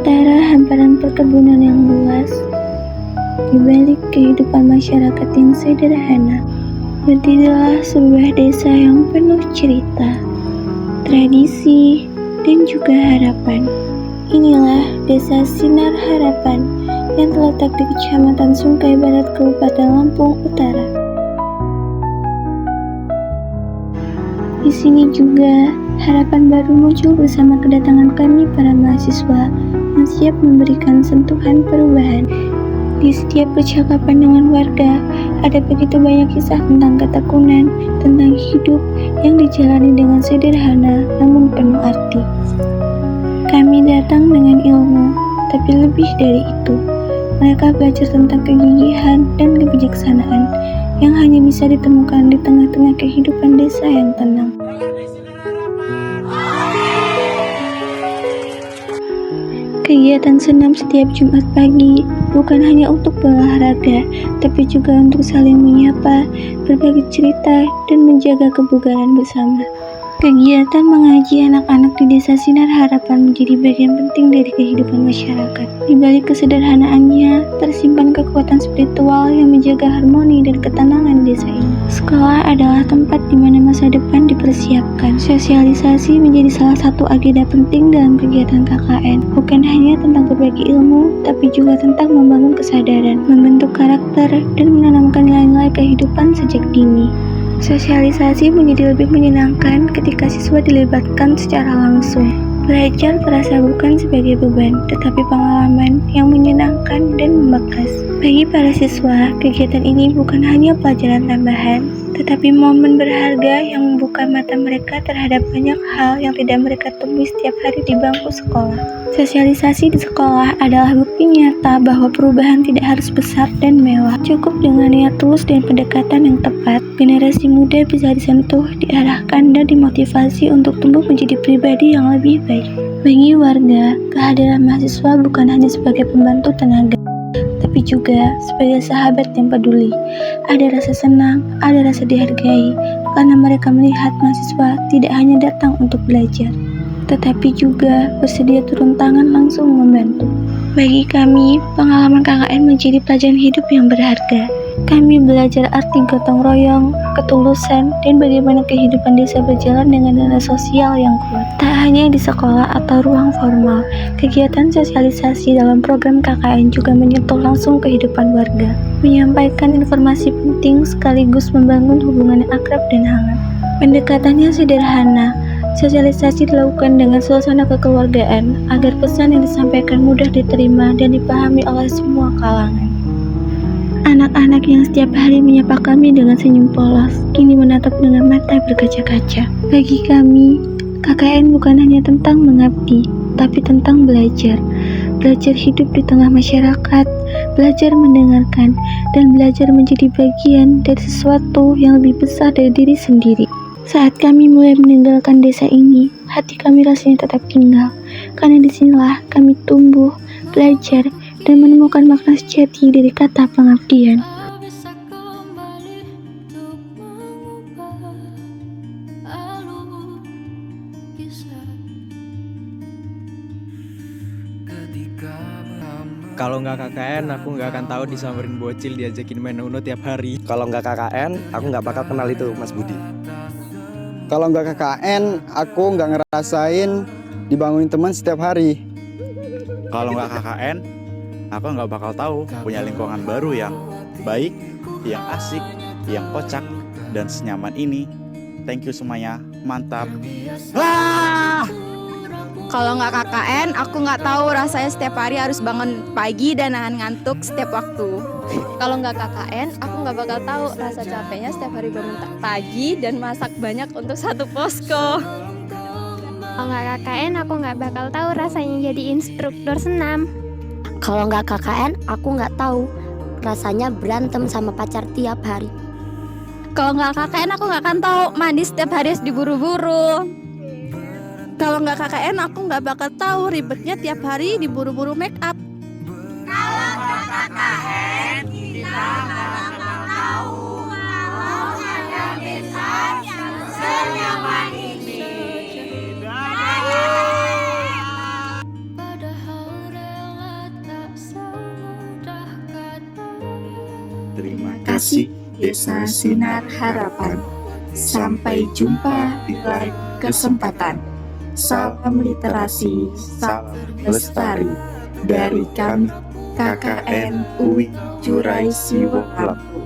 antara hamparan perkebunan yang luas, di balik kehidupan masyarakat yang sederhana, berdirilah sebuah desa yang penuh cerita, tradisi, dan juga harapan. Inilah Desa Sinar Harapan yang terletak di Kecamatan Sungkai Barat, Kabupaten Lampung Utara. Di sini juga harapan baru muncul bersama kedatangan kami para mahasiswa yang siap memberikan sentuhan perubahan. Di setiap percakapan dengan warga, ada begitu banyak kisah tentang ketekunan, tentang hidup yang dijalani dengan sederhana namun penuh arti. Kami datang dengan ilmu, tapi lebih dari itu, mereka belajar tentang kegigihan dan kebijaksanaan yang hanya bisa ditemukan di tengah-tengah kehidupan desa yang tenang. Kegiatan senam setiap Jumat pagi bukan hanya untuk berolahraga, tapi juga untuk saling menyapa, berbagi cerita, dan menjaga kebugaran bersama. Kegiatan mengaji anak-anak di Desa Sinar Harapan menjadi bagian penting dari kehidupan masyarakat. Di balik kesederhanaannya, tersimpan kekuatan spiritual yang menjaga harmoni dan ketenangan desa ini. Sekolah adalah tempat di mana masa depan dipersiapkan. Sosialisasi menjadi salah satu agenda penting dalam kegiatan KKN. Bukan hanya tentang berbagi ilmu, tapi juga tentang membangun kesadaran, membentuk karakter, dan menanamkan nilai-nilai kehidupan sejak dini. Sosialisasi menjadi lebih menyenangkan ketika siswa dilibatkan secara langsung. Belajar terasa bukan sebagai beban, tetapi pengalaman yang menyenangkan dan membekas. Bagi para siswa, kegiatan ini bukan hanya pelajaran tambahan, tetapi momen berharga yang membuka mata mereka terhadap banyak hal yang tidak mereka temui setiap hari di bangku sekolah. Sosialisasi di sekolah adalah bukti nyata bahwa perubahan tidak harus besar dan mewah. Cukup dengan niat tulus dan pendekatan yang tepat, generasi muda bisa disentuh, diarahkan, dan dimotivasi untuk tumbuh menjadi pribadi yang lebih baik. Bagi warga, kehadiran mahasiswa bukan hanya sebagai pembantu tenaga, tapi juga sebagai sahabat yang peduli. Ada rasa senang, ada rasa dihargai, karena mereka melihat mahasiswa tidak hanya datang untuk belajar, tetapi juga bersedia turun tangan langsung membantu. Bagi kami, pengalaman KKN menjadi pelajaran hidup yang berharga. Kami belajar arti gotong royong, ketulusan, dan bagaimana kehidupan desa berjalan dengan nilai sosial yang kuat. Tak hanya di sekolah atau ruang formal, kegiatan sosialisasi dalam program KKN juga menyentuh langsung kehidupan warga, menyampaikan informasi penting sekaligus membangun hubungan yang akrab dan hangat. Pendekatannya sederhana, sosialisasi dilakukan dengan suasana kekeluargaan agar pesan yang disampaikan mudah diterima dan dipahami oleh semua kalangan. Anak-anak yang setiap hari menyapa kami dengan senyum polos, kini menatap dengan mata berkaca-kaca. Bagi kami, KKN bukan hanya tentang mengabdi, tapi tentang belajar. Belajar hidup di tengah masyarakat, belajar mendengarkan, dan belajar menjadi bagian dari sesuatu yang lebih besar dari diri sendiri. Saat kami mulai meninggalkan desa ini, hati kami rasanya tetap tinggal, karena disinilah kami tumbuh, belajar, dan menemukan makna sejati dari kata pengabdian. Kalau nggak KKN, aku nggak akan tahu disamperin bocil diajakin main Uno tiap hari. Kalau nggak KKN, aku nggak bakal kenal itu Mas Budi. Kalau nggak KKN, aku nggak ngerasain dibangunin teman setiap hari. Kalau nggak KKN, aku nggak bakal tahu punya lingkungan baru yang baik, yang asik, yang kocak, dan senyaman ini. Thank you semuanya, mantap. Kalau nggak KKN, aku nggak tahu rasanya setiap hari harus bangun pagi dan nahan ngantuk setiap waktu. Kalau nggak KKN, aku nggak bakal tahu rasa capeknya setiap hari bangun pagi dan masak banyak untuk satu posko. Kalau nggak KKN, aku nggak bakal tahu rasanya jadi instruktur senam. Kalau nggak KKN, aku nggak tahu rasanya berantem sama pacar tiap hari. Kalau nggak KKN, aku nggak akan tahu mandi setiap hari harus diburu-buru. Kalau nggak KKN, aku nggak bakal tahu ribetnya tiap hari diburu-buru make up. Kalau nggak KKN, kita nggak bakal tahu kalau ada desa yang senyaman ini. kasih Desa Sinar Harapan. Sampai jumpa di lain kesempatan. Salam literasi, salam lestari dari kami KKN UI Jurai Siwo Lampung.